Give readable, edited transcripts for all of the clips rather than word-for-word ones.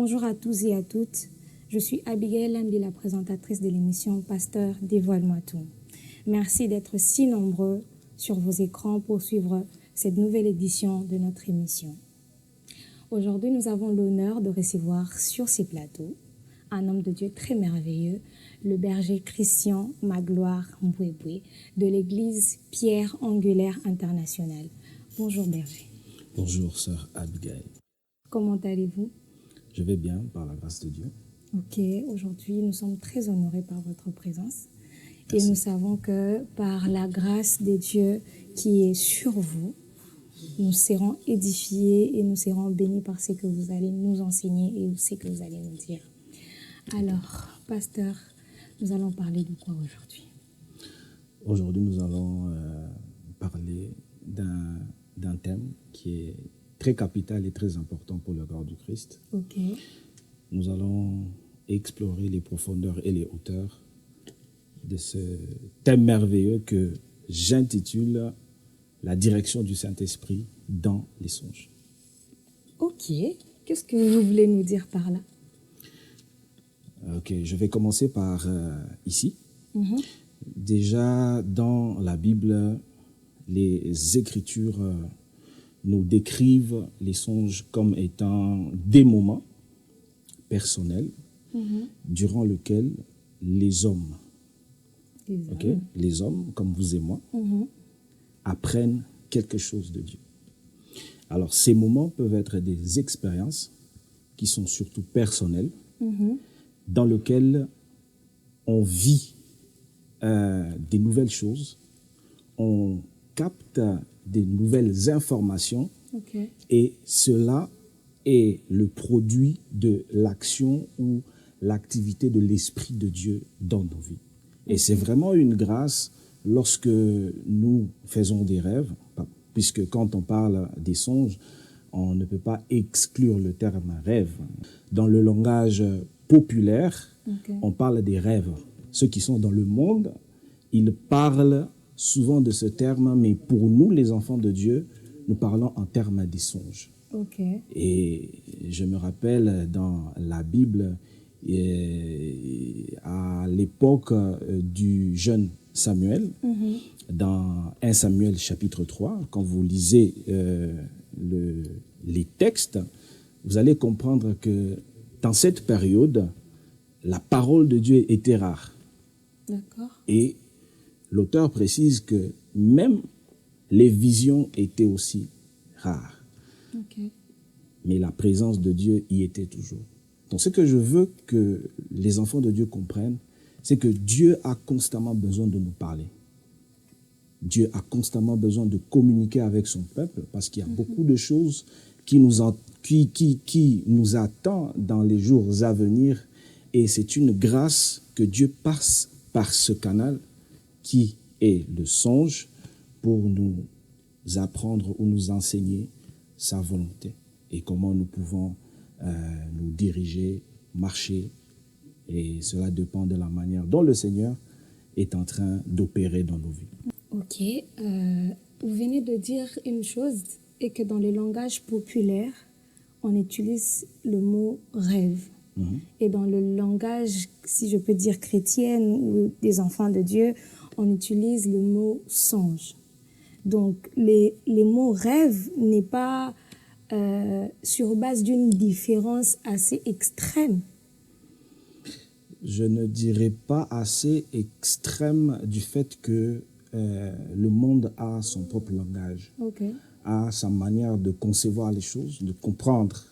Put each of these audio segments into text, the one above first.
Bonjour à tous et à toutes. Je suis Abigail Lambi, la présentatrice de l'émission Pasteur, dévoile-moi tout. Merci d'être si nombreux sur vos écrans pour suivre cette nouvelle édition de notre émission. Aujourd'hui, nous avons l'honneur de recevoir sur ces plateaux un homme de Dieu très merveilleux, le berger Christian Magloire Mbouéboué de l'église Pierre Angulaire Internationale. Bonjour berger. Bonjour sœur Abigail. Comment allez-vous? Je vais bien par la grâce de Dieu. Ok, aujourd'hui nous sommes très honorés par votre présence. Merci. Et nous savons que par la grâce de Dieu qui est sur vous, nous serons édifiés et nous serons bénis par ce que vous allez nous enseigner et ce que vous allez nous dire. Alors, pasteur, nous allons parler de quoi aujourd'hui? Aujourd'hui, nous allons parler d'un thème qui est très capital et très important pour le corps du Christ. Ok. Nous allons explorer les profondeurs et les hauteurs de ce thème merveilleux que j'intitule « La direction du Saint-Esprit dans les songes ». Ok. Qu'est-ce que vous voulez nous dire par là? Ok, je vais commencer par ici. Mm-hmm. Déjà, dans la Bible, les Écritures nous décrivent les songes comme étant des moments personnels durant lesquels les hommes, les hommes comme vous et moi, apprennent quelque chose de Dieu. Alors, ces moments peuvent être des expériences qui sont surtout personnelles, dans lesquelles on vit des nouvelles choses, on capte des nouvelles informations et cela est le produit de l'action ou l'activité de l'Esprit de Dieu dans nos vies. Et c'est vraiment une grâce lorsque nous faisons des rêves, puisque quand on parle des songes, on ne peut pas exclure le terme rêve. Dans le langage populaire, on parle des rêves. Ceux qui sont dans le monde, ils parlent souvent de ce terme, mais pour nous, les enfants de Dieu, nous parlons en termes des songes. Et je me rappelle dans la Bible, à l'époque du jeune Samuel, dans 1 Samuel chapitre 3, quand vous lisez les textes, vous allez comprendre que dans cette période, la parole de Dieu était rare. D'accord. Et l'auteur précise que même les visions étaient aussi rares. Mais la présence de Dieu y était toujours. Donc ce que je veux que les enfants de Dieu comprennent, c'est que Dieu a constamment besoin de nous parler. Dieu a constamment besoin de communiquer avec son peuple parce qu'il y a beaucoup de choses qui nous attendent dans les jours à venir. Et c'est une grâce que Dieu passe par ce canal qui est le songe pour nous apprendre ou nous enseigner sa volonté et comment nous pouvons nous diriger, marcher. Et cela dépend de la manière dont le Seigneur est en train d'opérer dans nos vies. Ok. Vous venez de dire une chose, et que dans le langage populaire, on utilise le mot rêve. Et dans le langage, si je peux dire chrétien ou des enfants de Dieu, on utilise le mot songe. Donc, les mots rêve n'est pas sur base d'une différence assez extrême. Je ne dirais pas assez extrême du fait que le monde a son propre langage, a sa manière de concevoir les choses, de comprendre.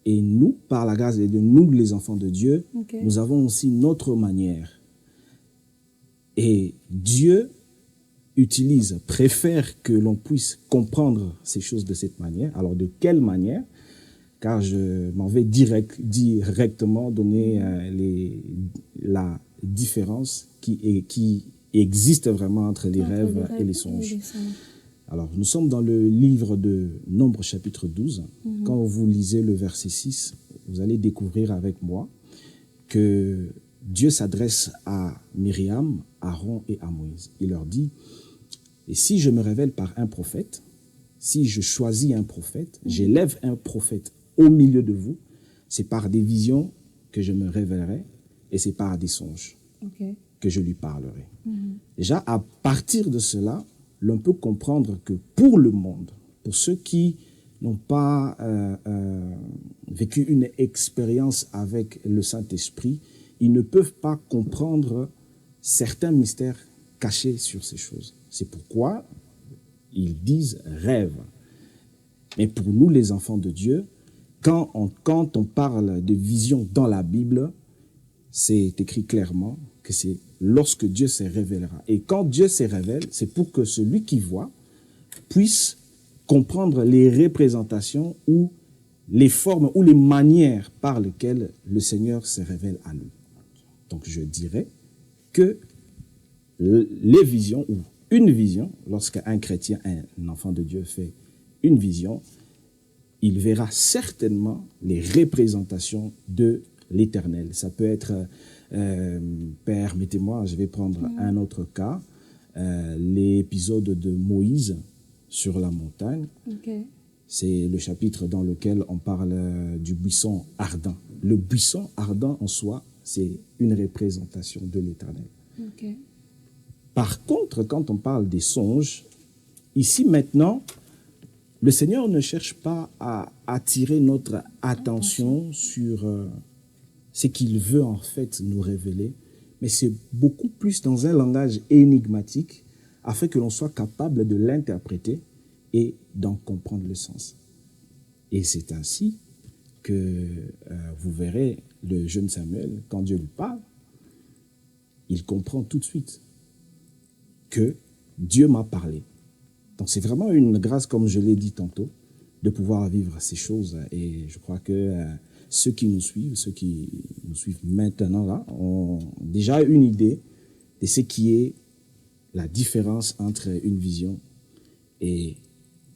Et nous, par la grâce de Dieu, nous les enfants de Dieu, nous avons aussi notre manière. Et Dieu préfère que l'on puisse comprendre ces choses de cette manière. Alors de quelle manière? Car je m'en vais directement donner la différence qui existe vraiment entre les rêves et les songes. Alors, nous sommes dans le livre de Nombre chapitre 12. Quand vous lisez le verset 6, vous allez découvrir avec moi que Dieu s'adresse à Myriam, Aaron et à Moïse. Il leur dit, « Et si je me révèle par un prophète, si je choisis un prophète, j'élève un prophète au milieu de vous, c'est par des visions que je me révélerai et c'est par des songes que je lui parlerai. Déjà, à partir de cela, l'on peut comprendre que pour le monde, pour ceux qui n'ont pas vécu une expérience avec le Saint-Esprit, ils ne peuvent pas comprendre certains mystères cachés sur ces choses. C'est pourquoi ils disent rêve. Mais pour nous, les enfants de Dieu, quand on parle de vision dans la Bible, c'est écrit clairement que c'est lorsque Dieu se révélera. Et quand Dieu se révèle, c'est pour que celui qui voit puisse comprendre les représentations ou les formes ou les manières par lesquelles le Seigneur se révèle à lui. Donc je dirais que les visions ou une vision, lorsqu'un chrétien, un enfant de Dieu fait une vision, il verra certainement les représentations de l'Éternel. Ça peut être, permettez-moi, je vais prendre un autre cas, l'épisode de Moïse sur la montagne. C'est le chapitre dans lequel on parle du buisson ardent. Le buisson ardent en soi, c'est une représentation de l'Éternel. Par contre, quand on parle des songes, ici maintenant, le Seigneur ne cherche pas à attirer notre attention sur ce qu'il veut en fait nous révéler, mais c'est beaucoup plus dans un langage énigmatique afin que l'on soit capable de l'interpréter et d'en comprendre le sens. Et c'est ainsi que vous verrez le jeune Samuel, quand Dieu lui parle, il comprend tout de suite que Dieu m'a parlé. Donc c'est vraiment une grâce, comme je l'ai dit tantôt, de pouvoir vivre ces choses. Et je crois que ceux qui nous suivent maintenant là, ont déjà une idée de ce qui est la différence entre une vision et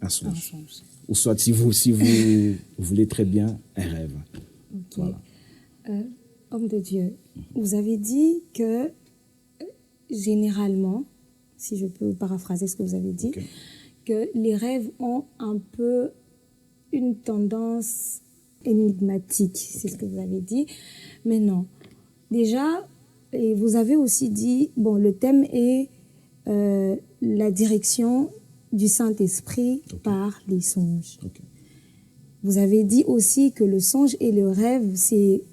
un songe. Ou soit, si vous voulez très bien, un rêve. Voilà. Homme de Dieu, vous avez dit que généralement, si je peux paraphraser ce que vous avez dit, que les rêves ont un peu une tendance énigmatique, c'est ce que vous avez dit. Mais non, déjà, et vous avez aussi dit, bon, le thème est la direction du Saint-Esprit par les songes. Vous avez dit aussi que le songe et le rêve, c'est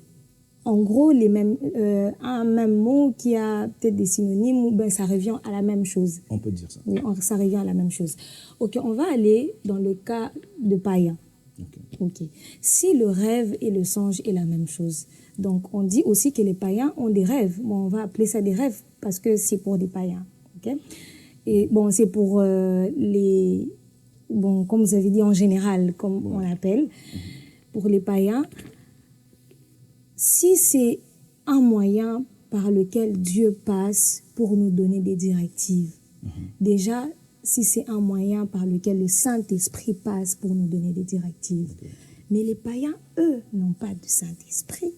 en gros les mêmes, un même mot qui a peut-être des synonymes, ou ben ça revient à la même chose. On peut dire ça. Oui, ça revient à la même chose. Ok, on va aller dans le cas de païens. Ok. Si le rêve et le songe est la même chose, donc on dit aussi que les païens ont des rêves. Bon, on va appeler ça des rêves parce que c'est pour des païens. Ok. Et bon, c'est pour les, bon, comme vous avez dit en général, comme on l'appelle, pour les païens. Si c'est un moyen par lequel Dieu passe pour nous donner des directives, déjà, si c'est un moyen par lequel le Saint-Esprit passe pour nous donner des directives, mais les païens, eux, n'ont pas de Saint-Esprit.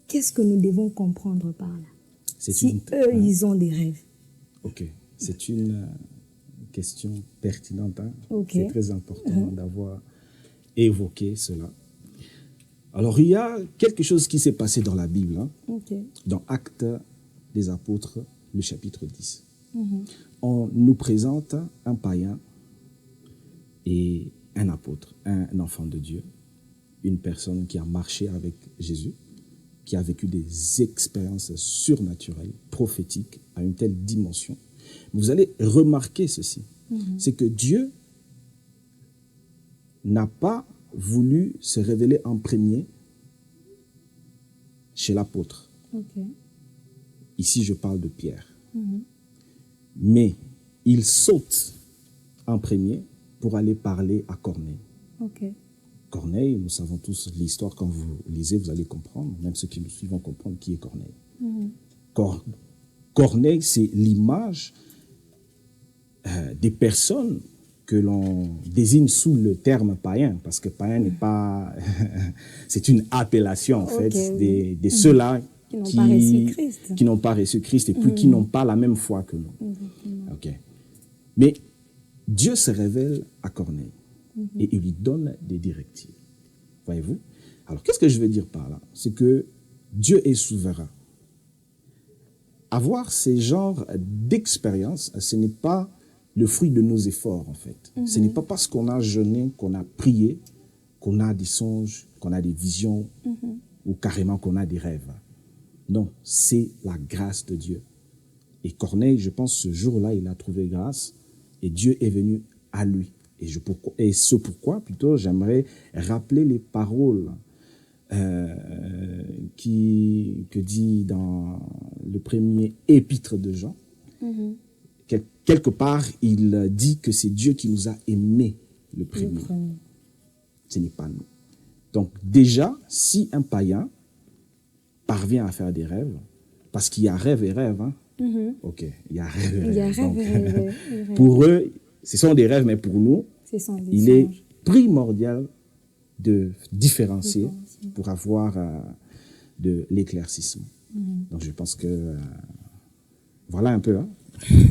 Qu'est-ce que nous devons comprendre par là? Si eux, ils ont des rêves. Ok, c'est une question pertinente. C'est très important d'avoir évoqué cela. Alors, il y a quelque chose qui s'est passé dans la Bible, dans Actes des Apôtres, le chapitre 10. On nous présente un païen et un apôtre, un enfant de Dieu, une personne qui a marché avec Jésus, qui a vécu des expériences surnaturelles, prophétiques, à une telle dimension. Vous allez remarquer ceci, c'est que Dieu n'a pas voulu se révéler en premier chez l'apôtre. Ici, je parle de Pierre. Mais il saute en premier pour aller parler à Corneille. Corneille, nous savons tous l'histoire, quand vous lisez, vous allez comprendre, même ceux qui nous suivent vont comprendre qui est Corneille. Corneille, c'est l'image des personnes que l'on désigne sous le terme païen, parce que païen n'est pas... c'est une appellation, en fait, de ceux-là qui n'ont pas reçu Christ et puis qui n'ont pas la même foi que nous. Mais Dieu se révèle à Corneille et il lui donne des directives. Voyez-vous? Alors, qu'est-ce que je veux dire par là? C'est que Dieu est souverain. Avoir ces genres d'expériences, ce n'est pas le fruit de nos efforts, en fait. Ce n'est pas parce qu'on a jeûné, qu'on a prié, qu'on a des songes, qu'on a des visions, ou carrément qu'on a des rêves. Non, c'est la grâce de Dieu. Et Corneille, je pense, ce jour-là, il a trouvé grâce, et Dieu est venu à lui. Et ce pourquoi, plutôt, j'aimerais rappeler les paroles que dit dans le premier épître de Jean. Quelque part, il dit que c'est Dieu qui nous a aimés le premier. Ce n'est pas nous. Donc déjà, si un païen parvient à faire des rêves, parce qu'il y a rêve et rêve, hein? Ok, il y a rêve et rêve. Il y a rêve Donc, et rêve. pour eux, ce sont des rêves, mais pour nous, il est primordial de différencier pour avoir de l'éclaircissement. Donc je pense que voilà un peu, hein,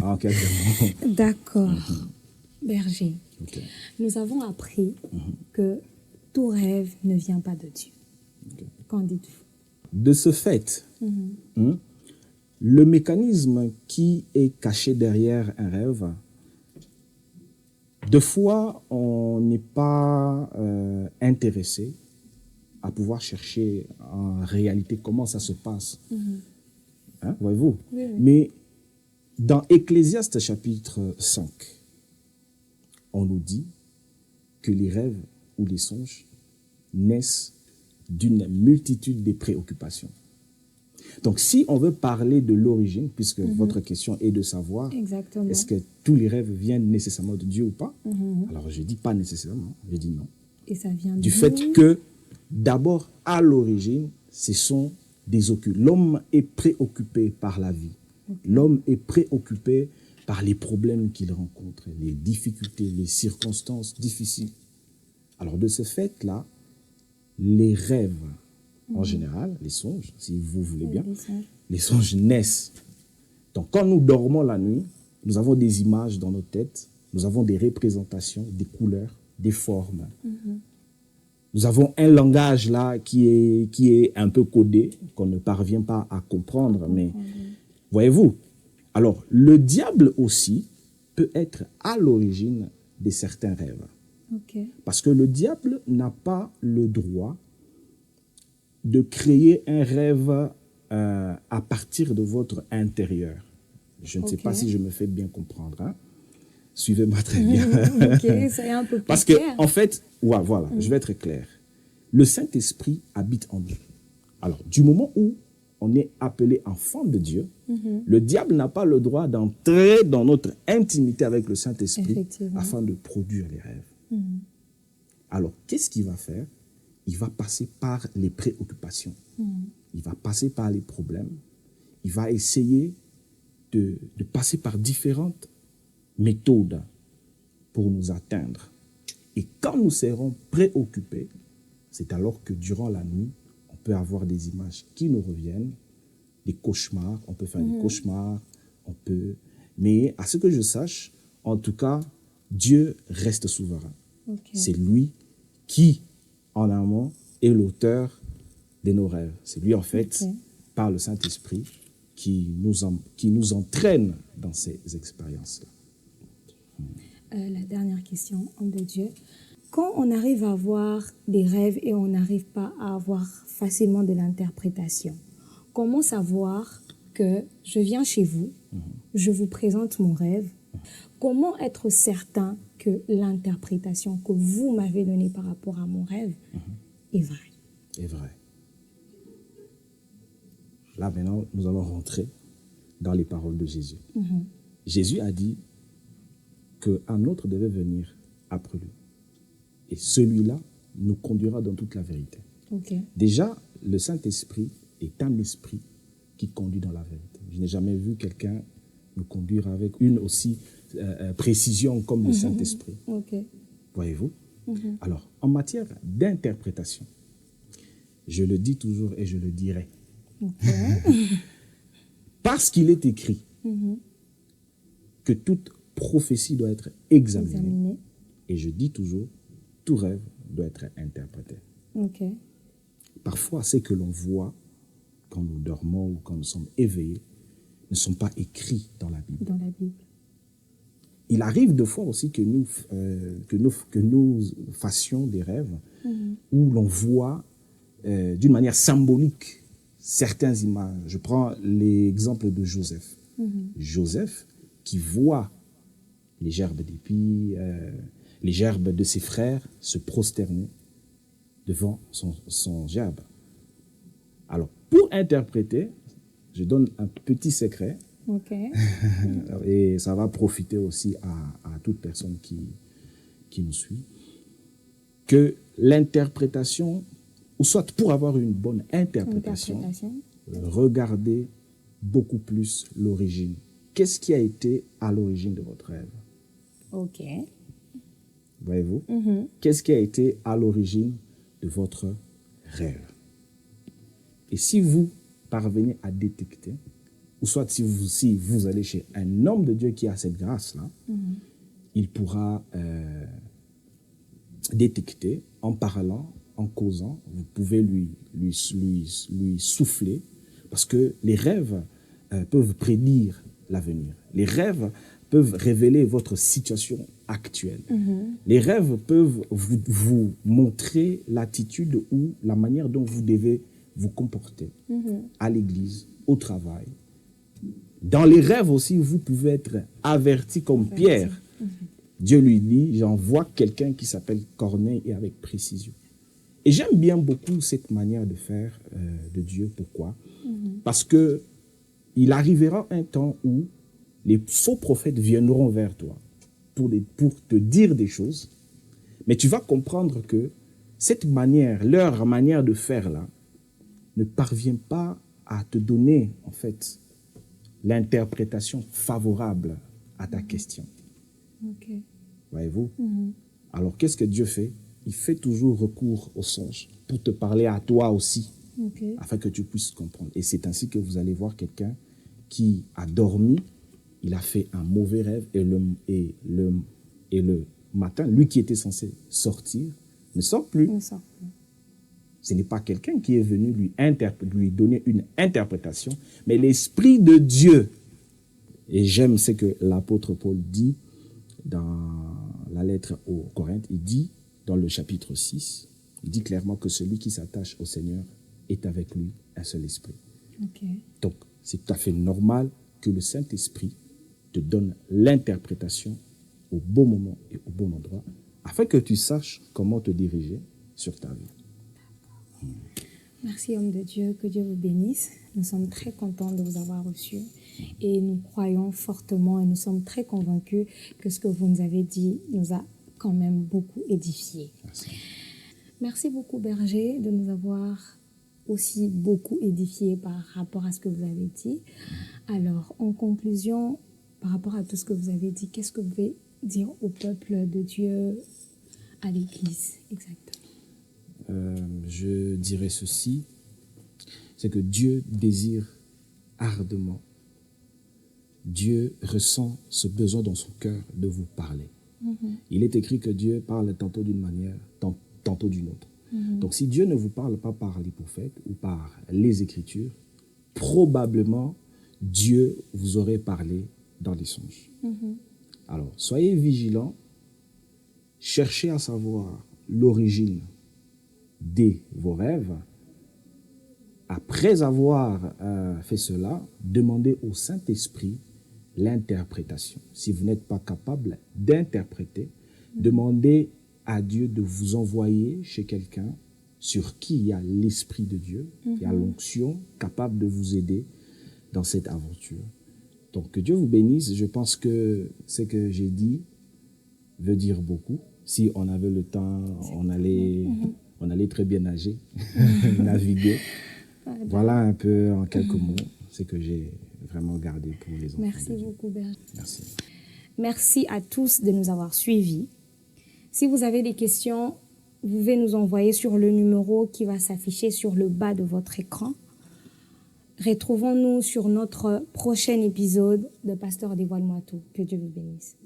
en quelques mots. D'accord. Berger, Okay. nous avons appris que tout rêve ne vient pas de Dieu. Okay. Qu'en dites-vous? De ce fait, le mécanisme qui est caché derrière un rêve, deux fois, on n'est pas intéressé à pouvoir chercher en réalité comment ça se passe. Hein, voyez-vous? Oui. Mais dans Ecclésiaste chapitre 5, on nous dit que les rêves ou les songes naissent d'une multitude de préoccupations. Donc, si on veut parler de l'origine, puisque votre question est de savoir est-ce que tous les rêves viennent nécessairement de Dieu ou pas, alors je dis pas nécessairement, je dis non. Et ça vient du fait que, d'abord, à l'origine, ce sont des occultes. L'homme est préoccupé par la vie. L'homme est préoccupé par les problèmes qu'il rencontre, les difficultés, les circonstances difficiles. Alors, de ce fait-là, les rêves, en général, les songes, si vous voulez bien, les songes naissent. Donc, quand nous dormons la nuit, nous avons des images dans nos têtes, nous avons des représentations, des couleurs, des formes. Nous avons un langage là qui est un peu codé, qu'on ne parvient pas à comprendre, mais voyez-vous, alors le diable aussi peut être à l'origine de certains rêves. Parce que le diable n'a pas le droit de créer un rêve à partir de votre intérieur. Je ne sais pas si je me fais bien comprendre. Hein? Suivez-moi très bien. C'est un peu plus Parce clair. que, en fait, voilà, je vais être clair. Le Saint-Esprit habite en nous. Alors, du moment où on est appelé enfant de Dieu, le diable n'a pas le droit d'entrer dans notre intimité avec le Saint-Esprit afin de produire les rêves. Alors, qu'est-ce qu'il va faire? Il va passer par les préoccupations. Il va passer par les problèmes. Il va essayer de passer par différentes méthodes pour nous atteindre. Et quand nous serons préoccupés, c'est alors que durant la nuit, on peut avoir des images qui nous reviennent, des cauchemars, on peut faire des cauchemars, mais à ce que je sache, en tout cas, Dieu reste souverain. C'est lui qui, en amont, est l'auteur de nos rêves. C'est lui, en fait, par le Saint-Esprit, qui nous entraîne dans ces expériences-là. La dernière question, homme de Dieu. Quand on arrive à avoir des rêves et on n'arrive pas à avoir facilement de l'interprétation, comment savoir que je viens chez vous, je vous présente mon rêve, comment être certain que l'interprétation que vous m'avez donnée par rapport à mon rêve est vraie? Est vrai. Là, maintenant, nous allons rentrer dans les paroles de Jésus. Jésus a dit qu'un autre devait venir après lui. Et celui-là nous conduira dans toute la vérité. Déjà, le Saint-Esprit est un esprit qui conduit dans la vérité. Je n'ai jamais vu quelqu'un nous conduire avec une aussi précision comme le Saint-Esprit. Voyez-vous? Alors, en matière d'interprétation, je le dis toujours et je le dirai. Parce qu'il est écrit que toute prophétie doit être examinée. Et je dis toujours, tout rêve doit être interprété. Ok. Parfois, ce que l'on voit quand nous dormons ou quand nous sommes éveillés ne sont pas écrits dans la Bible. Dans la Bible. Il arrive de fois aussi que nous fassions des rêves où l'on voit d'une manière symbolique certaines images. Je prends l'exemple de Joseph. Joseph qui voit les gerbes d'épis, les gerbes de ses frères se prosterner devant son gerbe. Alors, pour interpréter, je donne un petit secret. Ok. Et ça va profiter aussi à toute personne qui nous suit. Que l'interprétation, ou soit pour avoir une bonne interprétation, regardez beaucoup plus l'origine. Qu'est-ce qui a été à l'origine de votre rêve? Ok. Voyez-vous? Qu'est-ce qui a été à l'origine de votre rêve? Et si vous parvenez à détecter, ou soit si vous allez chez un homme de Dieu qui a cette grâce-là, il pourra détecter en parlant, en causant. Vous pouvez lui souffler, parce que les rêves peuvent prédire l'avenir. Les rêves peuvent révéler votre situation actuelle. Les rêves peuvent vous montrer l'attitude ou la manière dont vous devez vous comporter à l'église, au travail. Dans les rêves aussi, vous pouvez être averti comme Pierre. Dieu lui dit, j'envoie quelqu'un qui s'appelle Corneille et avec précision. Et j'aime bien beaucoup cette manière de faire de Dieu. Pourquoi? Parce que il arrivera un temps où les faux prophètes viendront vers toi pour te dire des choses, mais tu vas comprendre que cette manière, leur manière de faire là, ne parvient pas à te donner en fait l'interprétation favorable à ta question. Ok. Voyez-vous? Alors, qu'est-ce que Dieu fait? Il fait toujours recours au songe pour te parler à toi aussi, afin que tu puisses comprendre. Et c'est ainsi que vous allez voir quelqu'un qui a dormi, il a fait un mauvais rêve, et le matin, lui qui était censé sortir, ne sort plus. Ce n'est pas quelqu'un qui est venu lui donner une interprétation, mais l'Esprit de Dieu. Et j'aime ce que l'apôtre Paul dit dans la lettre aux Corinthes. Il dit, dans le chapitre 6, il dit clairement que celui qui s'attache au Seigneur est avec lui un seul esprit. Donc, c'est tout à fait normal que le Saint-Esprit te donne l'interprétation au bon moment et au bon endroit, afin que tu saches comment te diriger sur ta vie. Merci, homme de Dieu, que Dieu vous bénisse. Nous sommes très contents de vous avoir reçus et nous croyons fortement et nous sommes très convaincus que ce que vous nous avez dit nous a quand même beaucoup édifiés. Merci. Merci beaucoup, Berger, de nous avoir aussi beaucoup édifiés par rapport à ce que vous avez dit. Alors, en conclusion, par rapport à tout ce que vous avez dit, qu'est-ce que vous pouvez dire au peuple de Dieu, à l'Église exactement? Je dirais ceci, c'est que Dieu désire ardemment, Dieu ressent ce besoin dans son cœur de vous parler. Il est écrit que Dieu parle tantôt d'une manière, tantôt d'une autre. Donc si Dieu ne vous parle pas par les prophètes ou par les Écritures, probablement Dieu vous aurait parlé dans les songes. Alors, soyez vigilants, cherchez à savoir l'origine de vos rêves. Après avoir fait cela, demandez au Saint-Esprit l'interprétation. Si vous n'êtes pas capable d'interpréter, demandez à Dieu de vous envoyer chez quelqu'un sur qui il y a l'Esprit de Dieu, il y a l'onction capable de vous aider dans cette aventure. Donc que Dieu vous bénisse. Je pense que ce que j'ai dit veut dire beaucoup. Si on avait le temps, on allait très bien nager, naviguer. Voilà un peu en quelques mots ce que j'ai vraiment gardé pour les enfants. Merci beaucoup, Berger. Merci. Merci à tous de nous avoir suivis. Si vous avez des questions, vous pouvez nous envoyer sur le numéro qui va s'afficher sur le bas de votre écran. Retrouvons-nous sur notre prochain épisode de Pasteur Dévoile-moi tout. Que Dieu vous bénisse.